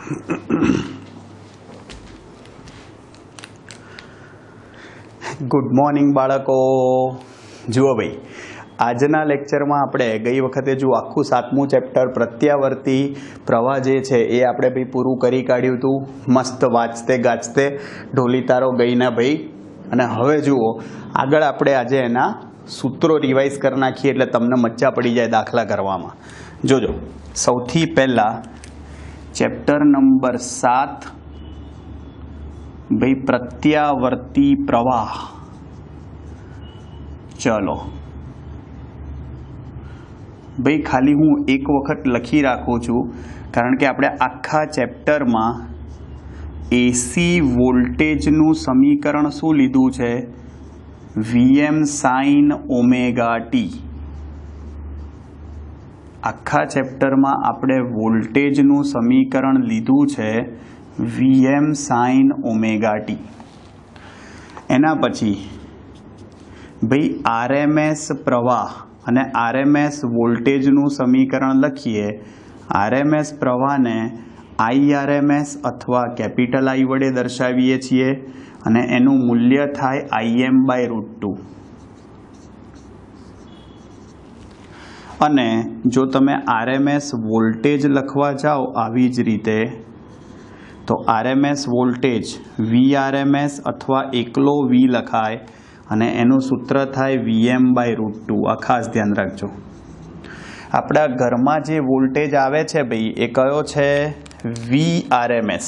Good morning બાળકો. જુઓ ભાઈ, આજના લેક્ચરમાં આપણે ગઈ વખતે જો આખું 7મું ચેપ્ટર પ્રત્યાવર્તી પ્રવાહ જે છે એ આપણે ભાઈ પૂરું કરી કાઢ્યું હતું. મસ્ત વાંચતે ગાજતે ઢોલી તારો ગઈના ભાઈ. અને હવે જુઓ આગળ આપણે આજે એના સૂત્રો રિવાઇઝ કરી નાખીએ એટલે તમને મજા પડી જાય દાખલા કરવામાં. જોજો, સૌથી પહેલાં ચેપ્ટર નંબર 7 ભાઈ પ્રત્યાવર્તી પ્રવાહ. ચલો ભાઈ, ખાલી હું એક વખત લખી રાખું છું કારણ કે આપણે આખા ચેપ્ટરમાં એસી વોલ્ટેજનું સમીકરણ શું લીધું છે? Vm sin omega T. આખા ચેપ્ટરમાં આપણે વોલ્ટેજનું સમીકરણ લીધું છે Vm sin ઓમેગા ટી. એના પછી ભાઈ આરએમએસ પ્રવાહ અને આરએમએસ વોલ્ટેજનું સમીકરણ લખીએ. આરએમએસ પ્રવાહને આઈઆરએમએસ અથવા કેપિટલ આઈ વડે દર્શાવીએ છીએ અને એનું મૂલ્ય થાય Im/√2. અને જો તમે આરએમએસ વોલ્ટેજ લખવા જાઓ આવી જ રીતે, તો આરએમએસ વોલ્ટેજ VRMS અથવા એકલો V લખાય અને એનું સૂત્ર થાય Vm/√2. આ ખાસ ધ્યાન રાખજો. આપણા ઘરમાં જે વોલ્ટેજ આવે છે ભાઈ એ કયો છે? VRMS.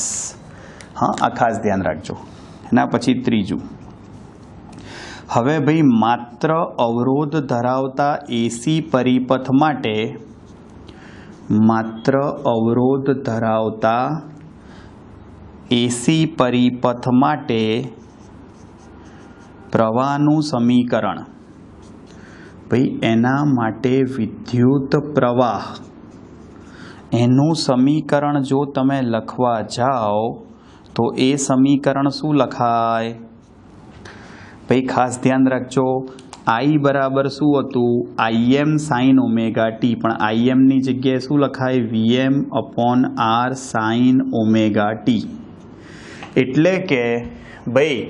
હા, આ ખાસ ધ્યાન રાખજો. એના પછી ત્રીજું, હવે ભાઈ માત્ર અવરોધ ધરાવતા એસી પરિપથ માટે, માત્ર અવરોધ ધરાવતા એસી પરિપથ માટે પ્રવાહનું સમીકરણ. ભાઈ એના માટે વિદ્યુત પ્રવાહ એનું સમીકરણ જો તમે લખવા જાઓ તો એ સમીકરણ શું લખાય? ભાઈ ખાસ ધ્યાન રાખજો, I બરાબર શું હતું? Im sin omega T. પણ Imની જગ્યાએ શું લખાય? Vm/R sin omega T. એટલે કે ભાઈ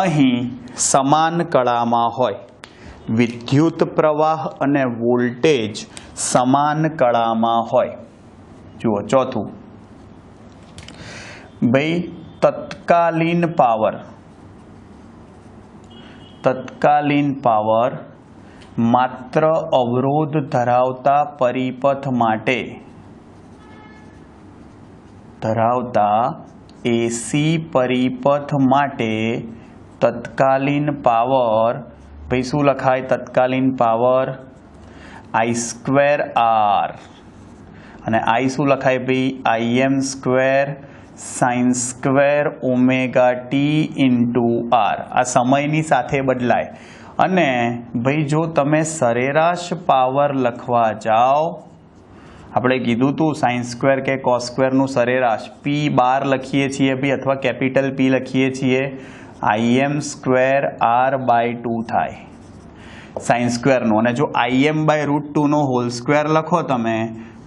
અહીં સમાન કળામાં હોય, વિદ્યુત પ્રવાહ અને વોલ્ટેજ સમાન કળામાં હોય. જુઓ ચોથું, ભાઈ તત્કાલીન પાવર માત્ર અવરોધ ધરાવતા પરિપથ માટે, ધરાવતા એસી પરિપથ માટે તત્કાલીન પાવર ભાઈ શું લખાય? તત્કાલીન પાવર I²R. અને I શું લખાય ભાઈ? Im² sin² omega T into R. આ સમયની સાથે બદલાય. અને ભાઈ જો તમે સરેરાશ પાવર લખવા જાઓ, આપણે કીધું હતું sin² કે cos² નું સરેરાશ P12 લખીએ છીએ ભાઈ, અથવા કેપિટલ P લખીએ છીએ. Im²R/2 થાય sin² નું. અને જો Im/√2 નો હોલ સ્ક્વેર લખો તમે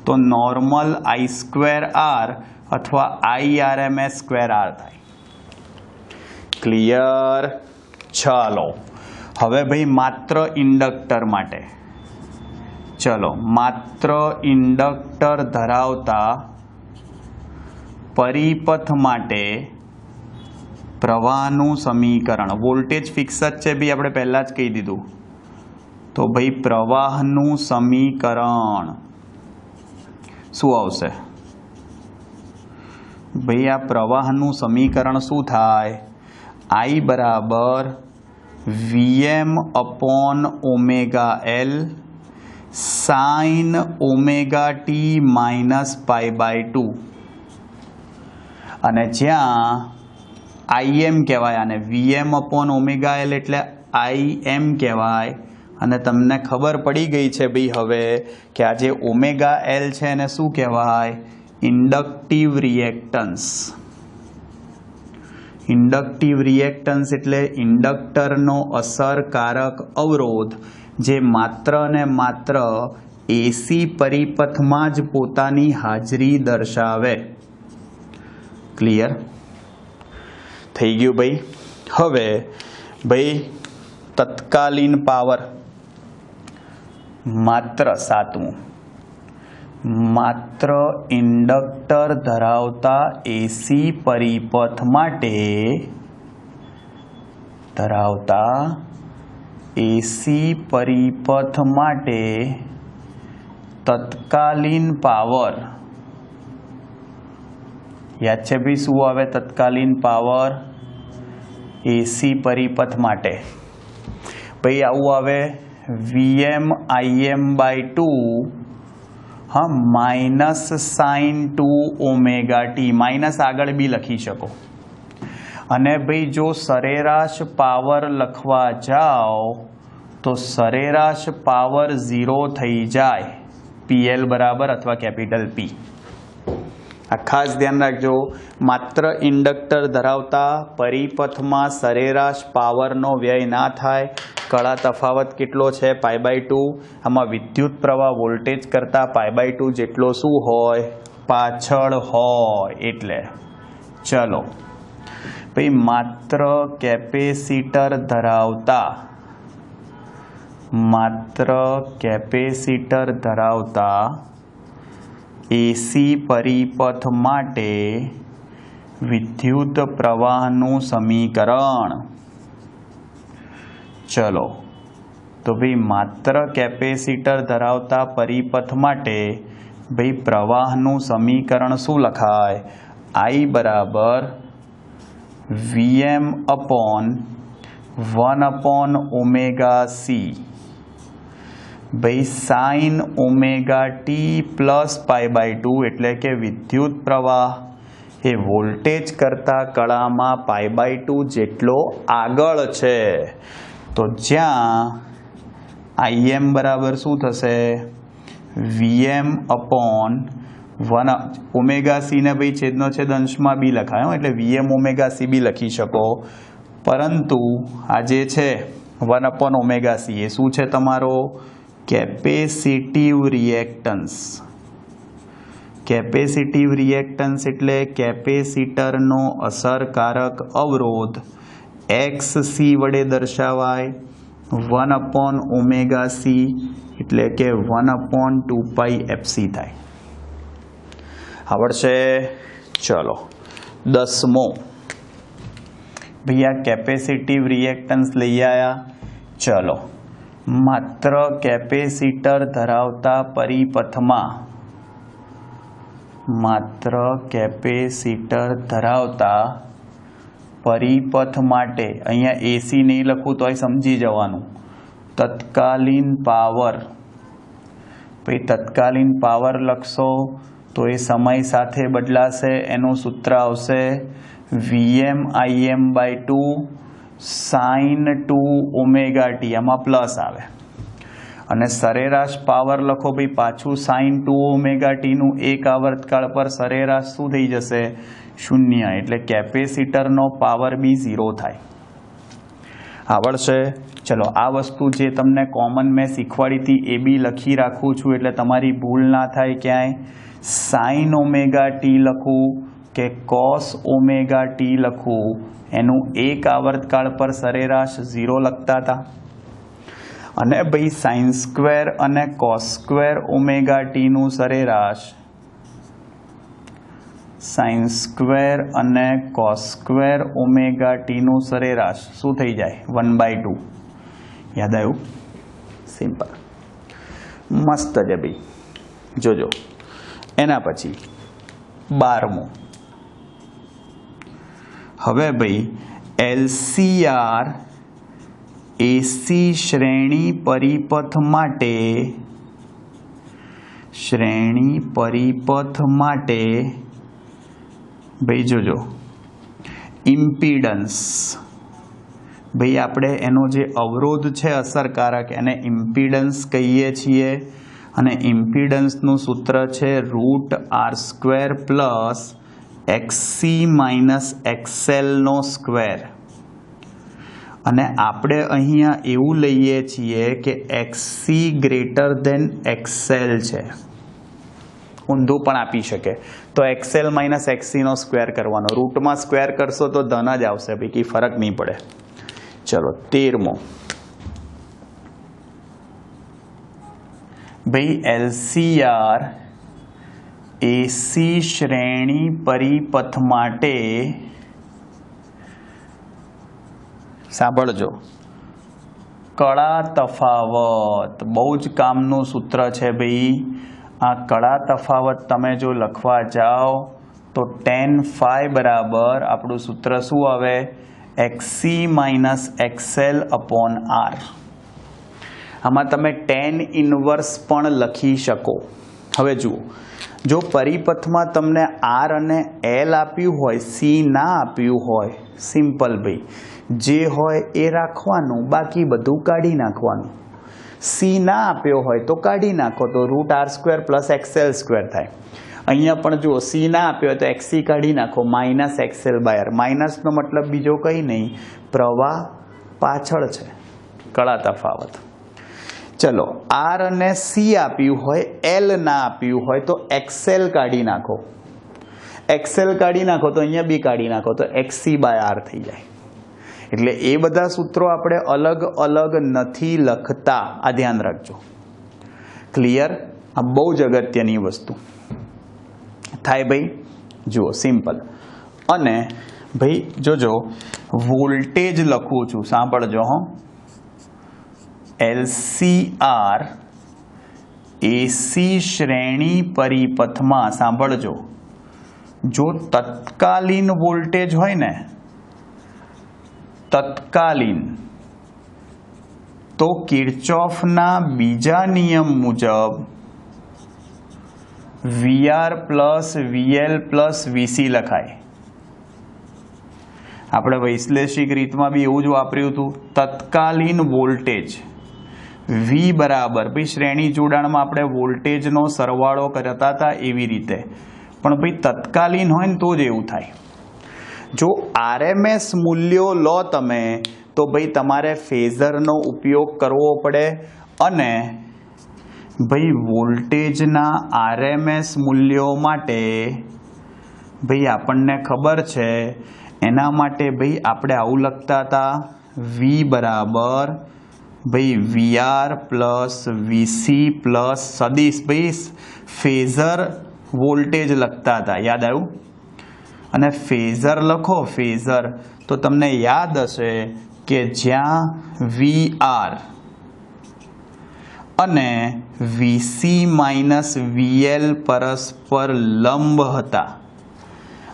તો નોર્મલ I²R અથવા IRMS²R થાય. ક્લિયર? ચાલો હવે ભાઈ માત્ર ઇન્ડક્ટર માટે. ચલો, માત્ર ઇન્ડક્ટર ધરાવતા પરિપથ માટે પ્રવાહનું સમીકરણ. વોલ્ટેજ ફિક્સ જ છે ભાઈ, આપણે પહેલાં જ કહી દીધું. તો ભાઈ પ્રવાહનું સમીકરણ શું આવશે? ભાઈ આ પ્રવાહનું સમીકરણ શું થાય? I બરાબર Vm/ωL sin ઓમેગા ટી -π/2. અને જ્યાં Im કહેવાય આને Vm/ωL એટલે Im કહેવાય. અને તમને ખબર પડી ગઈ છે ભાઈ હવે કે આ જે ઓમેગા L છે એને શું કહેવાય? Inductive reactance. ઇન્ડક્ટિવ રિએક્ટન્સ એટલે ઇન્ડક્ટરનો અસરકારક અવરોધ જે માત્ર ને માત્ર એસી પરિપથમાં જ પોતાની હાજરી દર્શાવે. ક્લિયર થઈ ગયું ભાઈ. હવે ભાઈ તત્કાલીન પાવર માત્ર સાતમું, માત્ર ઇન્ડક્ટર ધરાવતા એસી પરિપથ માટે તત્કાલીન પાવર, યાદ છે ભાઈ શું આવે તત્કાલીન પાવર એસી પરિપથ માટે? ભાઈ આવું આવે Vm/Im/2 હા માઇનસ સાઇન 2ωt, માઇનસ આગળ બી લખી શકો. અને ભાઈ જો સરેરાશ પાવર લખવા જાઓ તો સરેરાશ પાવર 0 થઈ જાય, PL બરાબર અથવા કેપિટલ P. આ ખાસ ધ્યાન રાખજો. માત્ર ઇન્ડક્ટર ધરાવતા પરિપથમાં સરેરાશ પાવરનો વ્યય ના થાય. કળા તફાવત કેટલો છે? π/2. આમાં વિદ્યુત પ્રવાહ વોલ્ટેજ કરતાં π/2 જેટલો શું હોય? પાછળ હોય. એટલે ચલો ભાઈ માત્ર કેપેસિટર ધરાવતા એસી પરિપથ માટે વિદ્યુત પ્રવાહનું સમીકરણ. ચલો તો ભાઈ માત્ર કેપેસિટર ધરાવતા પરિપથ માટે ભાઈ પ્રવાહનું સમીકરણ શું લખાય? I બરાબર Vm/1/ωc ભાઈ સાઇન ωt પ્લસ π/2, એટલે કે વિદ્યુત પ્રવાહ એ વોલ્ટેજ કરતાં કળામાં π/2 જેટલો આગળ છે. તો જ્યાં Im બરાબર શું થશે? Vm/1ωc ને ભાઈ છેદનો છેદ અંશમાં બી લખાય, એટલે Vm/ωc બી લખી શકો. પરંતુ આ જે છે 1/ωc એ શું છે? તમારો કેપેસિટિવ રિએક્ટન્સ. કેપેસિટિવ રિએક્ટન્સ એટલે કેપેસિટરનો અસરકારક અવરોધ XC વડે દર્શાવાય. 1/ωc એટલે કે 1/2πfc થાય. આવડશે? ચલો 10મો ભૈયા કેપેસિટિવ રિએક્ટન્સ લઈ આવ્યા. ચલો માત્ર કેપેસિટર ધરાવતા પરિપથમાં, માત્ર કેપેસિટર ધરાવતા પરિપથ માટે, અહીંયા એસી નહીં લખું તોય સમજી જવાનું, તત્કાલીન પાવર. ભાઈ તત્કાલીન પાવર લખશો તો એ સમય સાથે બદલાશે. એનું સૂત્ર આવશે Vm/Im/2 સાઇન 2ωt, આમાં પ્લસ આવે. અને સરેરાશ પાવર લખો ભાઈ પાછું સાઇન 2ωt નું એક આવર્તકાળ પર સરેરાશ શું થઈ જશે? 0. એટલે કેપેસિટરનો પાવર બી 0 થાય. આવડશે? ચલો આ વસ્તુ જે તમને કોમન મેં શીખવાડી હતી એ બી લખી રાખું છું, એટલે તમારી ભૂલ ના થાય ક્યાંય. સાઇન ωt લખું કે કોસ ωt લખું, એનું એક આવર્તકાળ પર સરેરાશ 0 લખતા હતા. અને ભાઈ સાઇન સ્ક્વેર અને કોસ સ્ક્વેર ωt નું સરેરાશ, સાઇન સ્ક્વેર અને કોસ સ્ક્વેર ωt નું સરેરાશ શું થઈ જાય? 1/2. યાદ આવ્યું? સિમ્પલ, મસ્ત છે ભાઈ. જોજો એના પછી 12મો. હવે ભાઈ LCR એસી શ્રેણી પરિપથ માટે ભાઈ જોજો ઇમ્પિડન્સ. ભાઈ આપણે એનો જે અવરોધ છે અસરકારક, એને ઇમ્પિડન્સ કહીએ છીએ. અને ઇમ્પિડન્સનું સૂત્ર છે √R² plus XC minus XL². અને આપણે અહીંયા એવું લઈએ છીએ કે XC ગ્રેટર દેન XL છે. ઊંધું પણ આપી શકે. તો XL - XC નો સ્ક્વેર કરવાનો. રૂટમાં સ્ક્વેર કરશો તો ધન જ આવશે, ભાઈ કંઈ ફરક નહીં પડે. ચલો 13મો. ભાઈ LCR AC શ્રેણી પરિપથ માટે સાંભળજો, કળા તફાવત બહુ જ કામનું સૂત્ર છે ભાઈ. આ કળા તફાવત તમે જો લખવા જાઓ તો tan phi બરાબર આપણું સૂત્ર શું આવે? XC - XL/R. આમાં તમે tan ઇન્વર્સ પણ લખી શકો. હવે જુઓ, જો પરિપથમાં તમને R અને L આપ્યું હોય, C ના આપ્યું હોય, સિમ્પલ ભાઈ જે હોય એ રાખવાનું, બાકી બધું કાઢી નાખવાનું. C ના આપ્યો હોય તો કાઢી નાખો, તો √R² + XL² થાય. અહીંયા પણ જુઓ, C ના આપ્યો હોય તો XC કાઢી નાખો, -XL/R. માઇનસનો મતલબ બીજો કંઈ નહીં, પ્રવાહ પાછળ છે, કળા તફાવત. ચલો, R અને C આપ્યું હોય, L ના આપ્યું હોય તો XL કાઢી નાખો. XL કાઢી નાખો તો અહીંયા બી કાઢી નાખો, તો XC/R થઈ જાય. એટલે એ બધા સૂત્રો આપણે અલગ અલગ નથી લખતા, આ ધ્યાન રાખજો. ક્લિયર? આ બહુ જ અગત્યની વસ્તુ થાય ભાઈ. જુઓ, સિમ્પલ. અને ભાઈ જોજો, વોલ્ટેજ લખું છું, સાંભળજો હો. LCR AC શ્રેણી પરિપથમાં, સાંભળજો, જો તત્કાલીન વોલ્ટેજ હોય ને, તત્કાલીન, તો કિર્ચોફના બીજા નિયમ મુજબ VR + VL + VC લખાય. આપણે વૈશ્લેષિક રીતમાં બી એવું જ વાપર્યું હતું. તત્કાલીન વોલ્ટેજ V બરાબર, ભાઈ શ્રેણી જોડાણમાં આપણે વોલ્ટેજનો સરવાળો કરતા હતા એવી રીતે, પણ ભાઈ તત્કાલીન હોય ને તો જ એવું થાય. જો RMS મૂલ્યો લો તમે તો ભાઈ તમારે ફેઝરનો ઉપયોગ કરવો પડે, અને ભાઈ વોલ્ટેજના RMS મૂલ્યો માટે ભાઈ આપણને ખબર છે, એના માટે ભાઈ આપણે આવું લખતા હતા, V બરાબર ભાઈ VR + VC + સદિશ, ભાઈ ફેઝર વોલ્ટેજ લખતા હતા, યાદ આવ્યું? અને ફેઝર લખો, ફેઝર, તો તમને યાદ હશે કે જ્યાં VR અને VC - VL પરસ્પર લંબ હતા,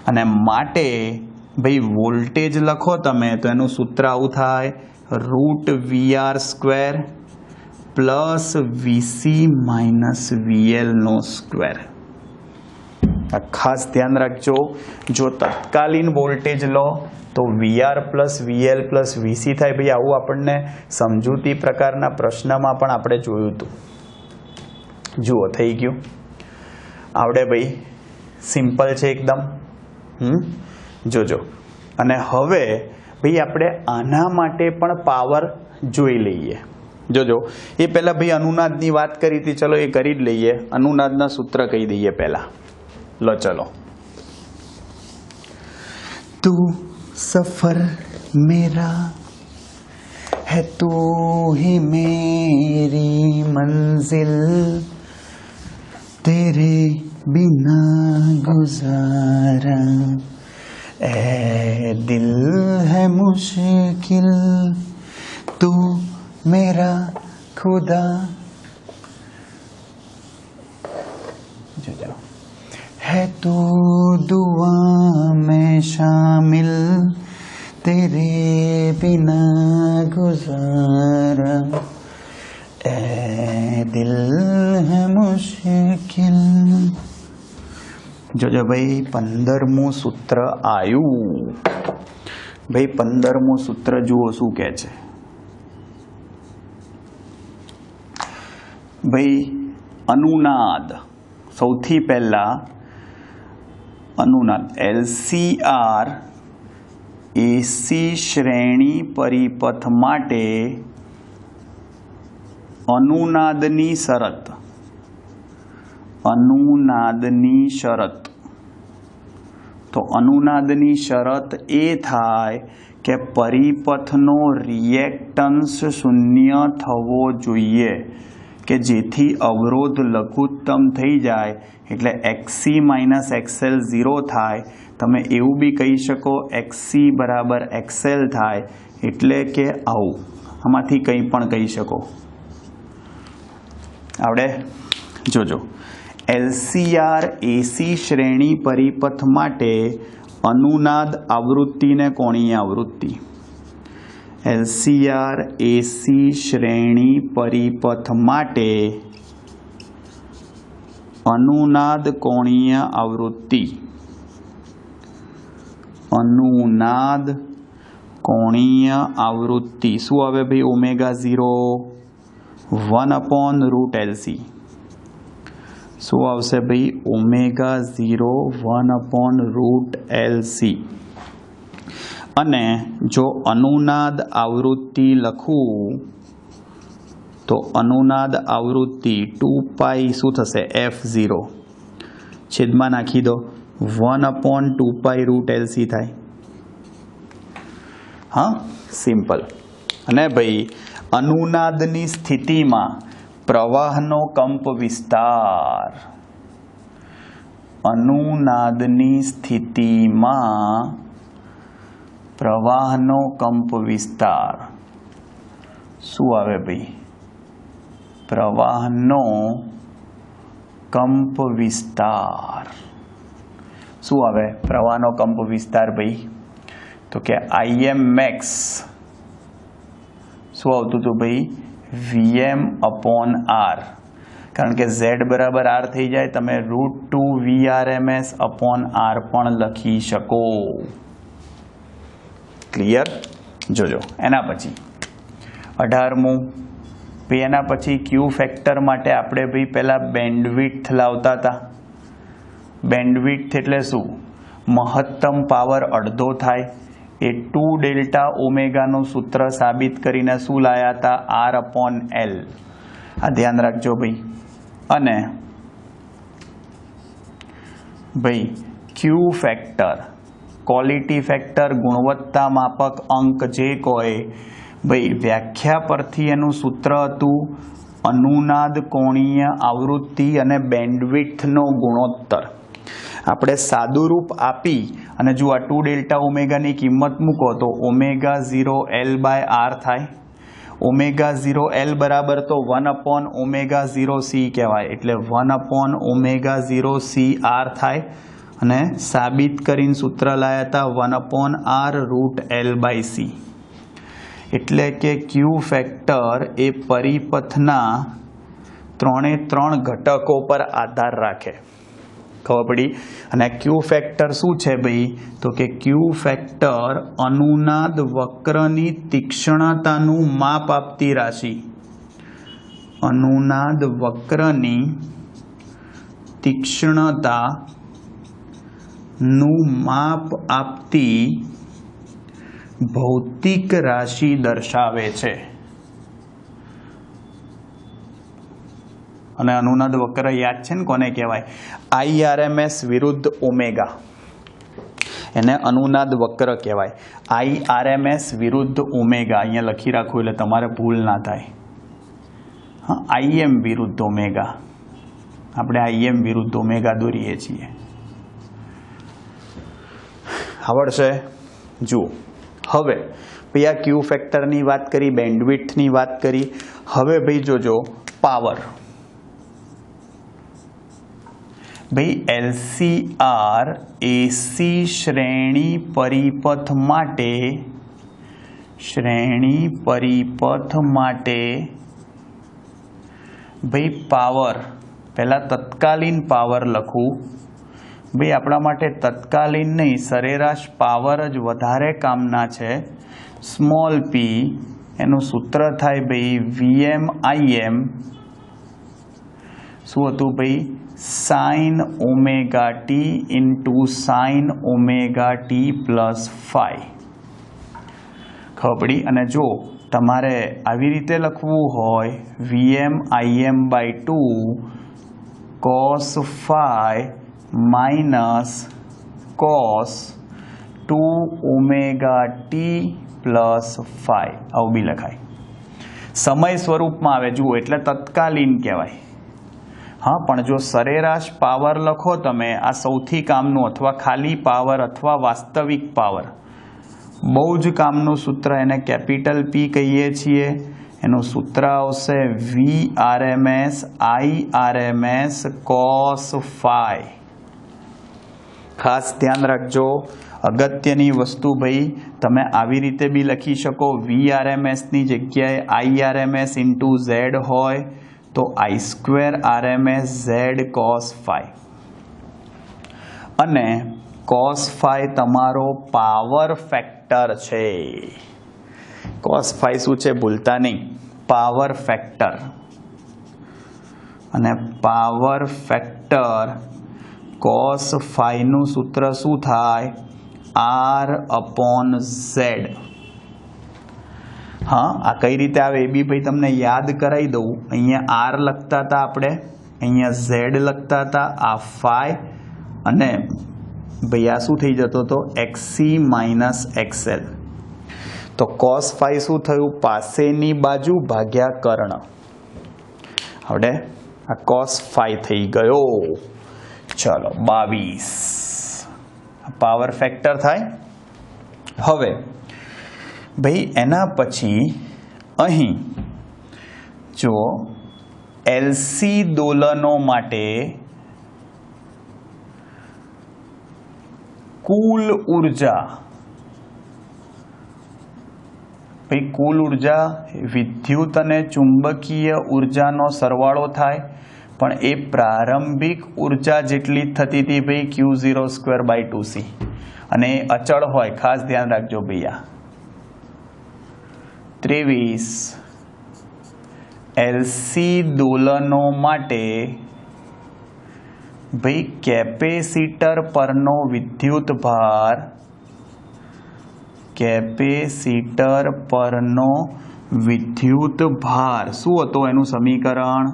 અને માટે ભાઈ વોલ્ટેજ લખો તમે તો એનું સૂત્ર આવું થાય, √VR² + VC - VL². ખાસ ધ્યાન રાખજો, જો તત્કાલીન વોલ્ટેજ લો તો VR + VL + VC થાય. ભાઈ આવું આપણને સમજૂતી પ્રકારના પ્રશ્નમાં પણ આપણે જોયું હતું. જુઓ, થઈ ગયું, આવડે ભાઈ, સિમ્પલ છે એકદમ. જોજો. અને હવે ભાઈ આપણે આના માટે પણ પાવર જોઈ લઈએ. જોજો, એ પહેલાં ભાઈ અનુનાદની વાત કરી હતી, ચલો એ કરી જ લઈએ. અનુનાદના સૂત્ર કહી દઈએ પહેલાં. लो चलो. तू सफर मेरा है, तू ही मेरी मंजिल, तेरे बिना गुजारा ए दिल है मुश्किल, तू मेरा खुदा. है तू दुआ में शामिल, तेरे बिना गुजारा ए दिल है मुश्किल. જોજો ભાઈ, 15મું સૂત્ર આવ્યું. ભાઈ 15મું સૂત્ર જુઓ શું કહે છે. ભાઈ અનુનાદ, સૌથી પહેલા અનુનાદ LCR AC શ્રેણી પરિપથ માટે અનુનાદની શરત. અનુનાદની શરત. તો અનુનાદની શરત એ થાય કે પરિપથનો રિએક્ટન્સ શૂન્ય થવો જોઈએ કે જેથી અવરોધ લઘુત્તમ થઈ જાય એટલે XC માઇનસ XL 0 થાય. તમે એવું બી કહી શકો XC બરાબર XL થાય એટલે કે આવું. આમાંથી કંઈ પણ કહી શકો. આવડે? જોજો, LCR AC શ્રેણી પરિપથ માટે અનુનાદ આવૃત્તિને કોણીય આવૃત્તિ. LCR AC શ્રેણી પરિપથ માટે અનુનાદ કોણીય આવૃત્તિ. અનુનાદ કોણીય આવૃત્તિ શું આવે ભાઈ? ω0 1/√LC. શું આવશે ભાઈ? ω0 1/√LC. અને જો અનુનાદ આવૃત્તિ લખું તો અનુનાદ આવૃત્તિ 2π શું થશે? f0 છેદમાં નાખી દો 1/2π√LC થાય. હા, સિમ્પલ. અને ભાઈ અનુનાદની સ્થિતિમાં પ્રવાહનો કંપ વિસ્તાર. અનુનાદની સ્થિતિમાં પ્રવાહનો કંપ વિસ્તાર શું આવે ભાઈ? પ્રવાહનો કંપ વિસ્તાર શું આવે? પ્રવાહનો કંપ વિસ્તાર ભાઈ તો કે Im max શું આવતું હતું ભાઈ? Vm/R. કારણ કે Z બરાબર R થઈ જાય તમે √2 Vrms/R પણ લખી શકો. ક્લિયર? જોજો. એના પછી 18મું ભાઈ, એના પછી ક્યુ ફેક્ટર માટે આપણે ભાઈ પહેલા બેન્ડવિડ્થ લાવતા હતા. બેન્ડવિડ્થ એટલે શું? મહત્તમ પાવર અડધો થાય એ 2Δω નું સૂત્ર સાબિત કરીને શું લાયા હતા? R/L. આ ધ્યાન રાખજો ભાઈ. અને ભાઈ ક્યુ ફેક્ટર, ક્વોલિટી ફેક્ટર, ગુણવત્તા માપક અંક જે કહે ભાઈ, વ્યાખ્યા પરથી એનું સૂત્ર હતું અનુનાદ કોણીય આવૃત્તિ અને બેન્ડવિડ્થનો ગુણોત્તર. આપણે સાદું રૂપ આપી અને જો આ 2Δω કિંમત મૂકો તો ω0L/R થાય. ω0L બરાબર તો 1/ω0C કહેવાય એટલે 1/ω0CR થાય. અને સાબિત કરીને સૂત્ર લાયા હતા 1/R√L/C. એટલે કે ક્યુ ફેક્ટર એ પરિપથના 3 ઘટકો પર આધાર રાખે. ખબર પડી? અને ક્યુ ફેક્ટર શું છે ભાઈ? તો કે ક્યુ ફેક્ટર અનુનાદ વક્રની તીક્ષ્ણતાનું માપ આપતી રાશિ. અનુનાદ વક્રની તીક્ષ્ણતાનું માપ આપતી ભૌતિક રાશિ દર્શાવે છે. અને અનુનાદ વક્ર યાદ છે ને કોને કહેવાય? IRMS વિરુદ્ધ ઓમેગા. એને અનુનાદ વક્ર કહેવાય. IRMS વિરુદ્ધ ઓમેગા અહીંયા લખી રાખો એટલે તમારે ભૂલ ના થાય. હા, IM વિરુદ્ધ ઓમેગા. આપણે IM વિરુદ્ધ ઓમેગા દોરીએ છીએ. આવડશે? જુઓ હવે ભાઈ આ ક્યુ ફેક્ટરની વાત કરી, બેન્ડવિડ્થની વાત કરી. હવે ભાઈ જોજો પાવર. ભાઈ LCR AC શ્રેણી પરિપથ માટે ભાઈ પાવર, પહેલા તત્કાલીન પાવર લખું. ભાઈ આપણા માટે તત્કાલીન નહીં, સરેરાશ પાવર જ વધારે કામના છે. સ્મોલ p એનું સૂત્ર થાય ભાઈ Vm/Im શું હતું ભાઈ? sin ωt into sin ωt plus phi. ખબર પડી? અને જો તમારે આવી રીતે લખવું હોય Vm/Im/2 cos phi minus cos 2 omega t plus phi આવું બી લખાય. સમય સ્વરૂપમાં આવે જુઓ એટલે તત્કાલીન કહેવાય. હા, પણ જો સરેરાશ પાવર લખો તમે આ સૌથી કામનું, અથવા ખાલી પાવર અથવા વાસ્તવિક પાવર, બહુ જ કામનું સૂત્ર, એને કેપિટલ P કહીએ છીએ. એનું સૂત્ર આવશે VRMS IRMS cos phi. ખાસ ધ્યાન રાખજો, અગત્યની વસ્તુ ભાઈ, તમે આવી રીતે બી લખી શકો. VRMS ની જગ્યાએ IRMS into Z હોય તો I² RMS Z cos phi. અને cos phi તમારો પાવર ફેક્ટર છે. cos phi શું છે ભૂલતા નહીં, પાવર ફેક્ટર. અને પાવર ફેક્ટર cos phi નું સૂત્ર શું થાય? R/Z. હા, આ કઈ રીતે આવે એ બી ભાઈ તમને યાદ કરાવી દઉં. અહીંયા R લખતા હતા આપણે, અહીંયા Z લખતા હતા, આ phi, અને ભાઈ આ શું થઈ જતો હતો? XC minus XL. તો cos phi શું થયું? પાસેની બાજુ ભાગ્યા કર્ણ. હવે આ cos phi થઈ ગયો. ચલો 22 પાવર ફેક્ટર થાય. હવે ભાઈ એના પછી અહીં જો LC દોલનો માટે કુલ ઉર્જા, ભાઈ કુલ ઉર્જા વિદ્યુત અને ચુંબકીય ઉર્જાનો સરવાળો થાય, પણ એ પ્રારંભિક ઉર્જા જેટલી થતી હતી ભાઈ Q02/2C, અને એ અચળ હોય. ખાસ ધ્યાન રાખજો ભૈયા. 23 LC દોલનો માટે ભાઈ કેપેસિટર પરનો વિદ્યુત ભાર, કેપેસિટર પરનો વિદ્યુત ભાર શું હતો? એનું સમીકરણ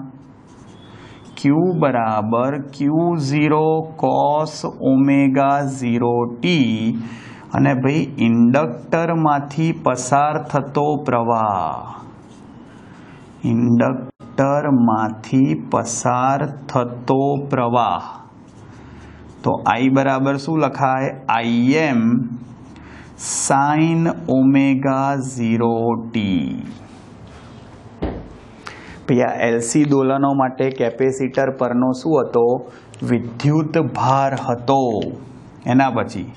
Q બરાબર Q0 cos omega 0t. અને ભાઈ ઇન્ડક્ટરમાંથી પસાર થતો પ્રવાહ, ઇન્ડક્ટરમાંથી પસાર થતો પ્રવાહ, તો I બરાબર શું લખાય? Im sin omega 0t. ભૈયા LC દોલનો માટે કેપેસિટર પરનો શું હતો? વિદ્યુત ભાર હતો. એના પછી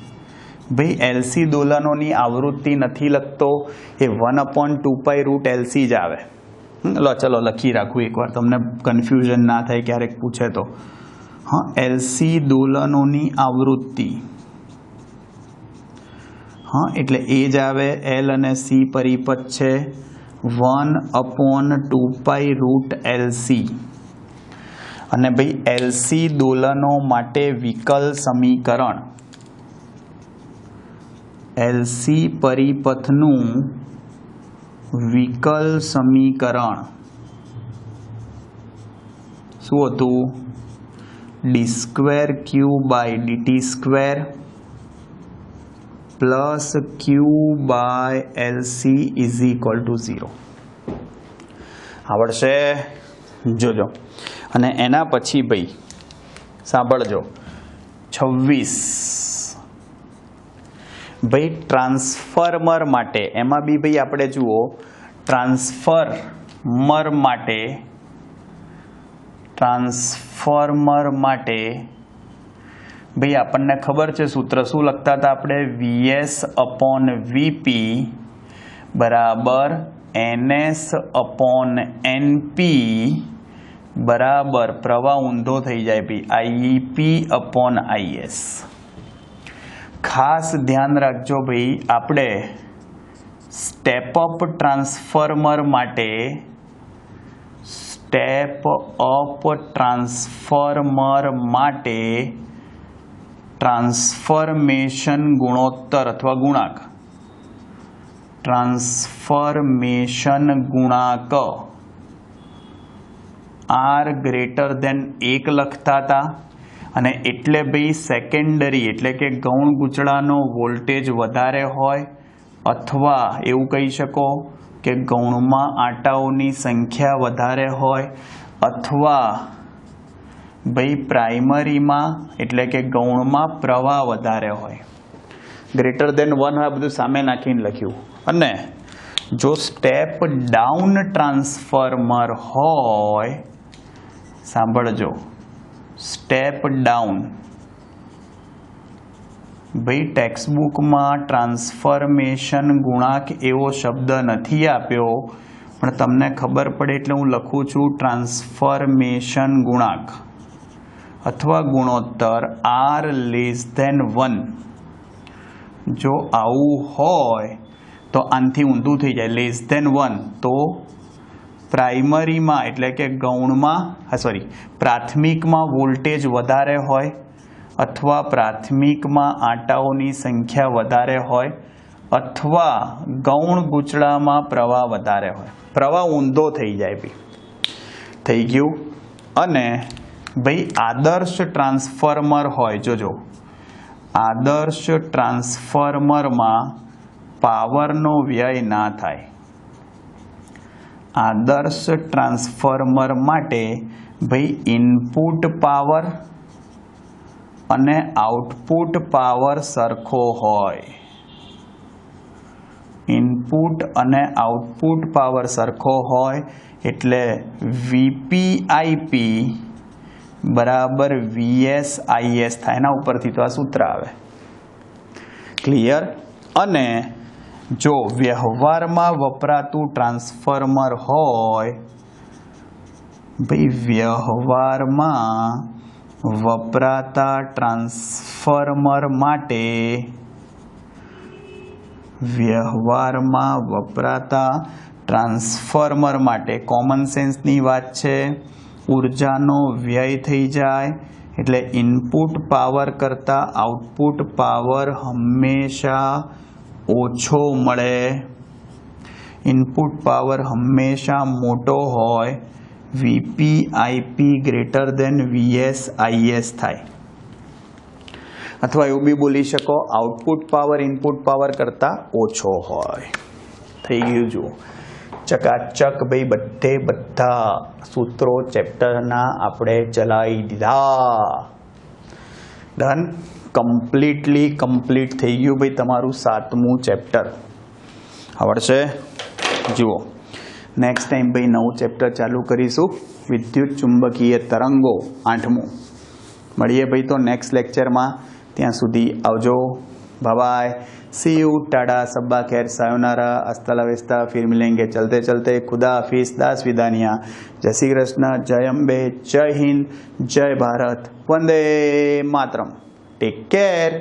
ભાઈ LC દોલનોની આવૃત્તિ નથી લખતો, એ 1/2π√LC જ આવે. ચલો લખી રાખું એકવાર, તમને કન્ફ્યુઝન ના થાય ક્યારેક પૂછે તો. હા, LC દોલનોની આવૃત્તિ, હા એટલે એ જ આવે. L અને C પરિપથ છે, 1/2π√LC. અને ભાઈ LC દોલનો માટે વિકલ સમીકરણ, LC પરિપથનું વિકલ સમીકરણ શું હતું? d2q/dt² plus q/LC is equal to 0. આવડશે? જોજો. અને એના પછી ભાઈ સાંભળજો, 26 ભાઈ ટ્રાન્સફોર્મર માટે, એમાં બી ભાઈ આપણે જુઓ ટ્રાન્સફોર્મર માટે ભાઈ આપણને ખબર છે સૂત્ર શું લખતા હતા આપણે? VS/VP બરાબર NS/NP બરાબર પ્રવાહ ઊંધો થઈ જાય ભાઈ IEP/IS. ખાસ ધ્યાન રાખજો ભાઈ, આપણે સ્ટેપ અપ ટ્રાન્સફોર્મર માટે ટ્રાન્સફોર્મેશન ગુણોત્તર અથવા ગુણાંક, ટ્રાન્સફોર્મેશન ગુણાંક આર ગ્રેટર દેન 1 લખતા હતા અને એટલે ભાઈ સેકન્ડરી એટલે કે ગૌણ ગૂંચળાનો વોલ્ટેજ વધારે હોય અથવા એવું કહી શકો કે ગૌણમાં આંટાઓની સંખ્યા વધારે હોય અથવા ભાઈ પ્રાઇમરીમાં એટલે કે ગૌણમાં પ્રવાહ વધારે હોય. ગ્રેટર દેન 1 આ બધું સામે નાખીને લખ્યું. અને જો સ્ટેપ ડાઉન ટ્રાન્સફોર્મર હોય, સાંભળજો, સ્ટેપ ડાઉન, ભાઈ ટેક્સ્ટબુકમાં ટ્રાન્સફોર્મેશન ગુણાંક એવો શબ્દ નથી આપ્યો, પણ તમને ખબર પડે એટલે હું લખું છું ટ્રાન્સફોર્મેશન ગુણાંક અથવા ગુણોત્તર R લેસ ધેન 1. જો આવું હોય તો આનાથી ઊંધું થઈ જાય, લેસ ધેન 1 તો પ્રાઇમરીમાં એટલે કે ગૌણમાં પ્રાથમિકમાં વોલ્ટેજ વધારે હોય અથવા પ્રાથમિકમાં આંટાઓની સંખ્યા વધારે હોય અથવા ગૌણ ગૂંચળામાં પ્રવાહ વધારે હોય. પ્રવાહ ઊંધો થઈ જાય ભાઈ, થઈ ગયું. અને ભાઈ આદર્શ ટ્રાન્સફોર્મર હોય, જોજો આદર્શ ટ્રાન્સફોર્મરમાં પાવરનો વ્યય ના થાય. આદર્શ ટ્રાન્સફોર્મર માટે ભાઈ ઇનપુટ પાવર અને આઉટપુટ પાવર સરખો હોય. ઇનપુટ અને આઉટપુટ પાવર સરખો હોય એટલે VPIP બરાબર VSIS થાય. એના ઉપરથી તો આ સૂત્ર આવે. ક્લિયર? અને જો વ્યવહારમાં વપરાતું ટ્રાન્સફોર્મર હોય, ભાઈ વ્યવહારમાં વપરાતા ટ્રાન્સફોર્મર માટે કોમન સેન્સની વાત છે, ઉર્જાનો વ્યય થઈ જાય એટલે ઇનપુટ પાવર કરતાં આઉટપુટ પાવર હંમેશા ઓછો મળે. ઇનપુટ પાવર હંમેશા મોટો હોય, VPIP ગ્રેટર દેન VSIS થાય. અથવા એવું બી બોલી શકો આઉટપુટ પાવર ઇનપુટ પાવર કરતાં ઓછો હોય. થઈ ગયું. જુઓ ચકાચક ભાઈ, બધા સૂત્રો ચેપ્ટરના આપણે ચલાવી દીધા. ડન. કમ્પ્લીટ થઈ ગયું ભાઈ તમારું 7મું ચેપ્ટર. આવડશે? જુઓ નેક્સ્ટ ટાઈમ ભાઈ નવું ચેપ્ટર ચાલુ કરીશું, વિદ્યુત ચુંબકીય તરંગો, 8મું. મળીએ ભાઈ તો નેક્સ્ટ લેક્ચરમાં. ત્યાં સુધી આવજો. બાય. See you. टाटा. सब्बा खैर. सायोनारा. हस्ता ला वेस्ता. फिर मिलेंगे चलते चलते. खुदा हाफिज. दास विदानिया. जय श्री कृष्ण. जय अम्बे. जय हिंद. जय भारत. वंदे मातरम. Take care.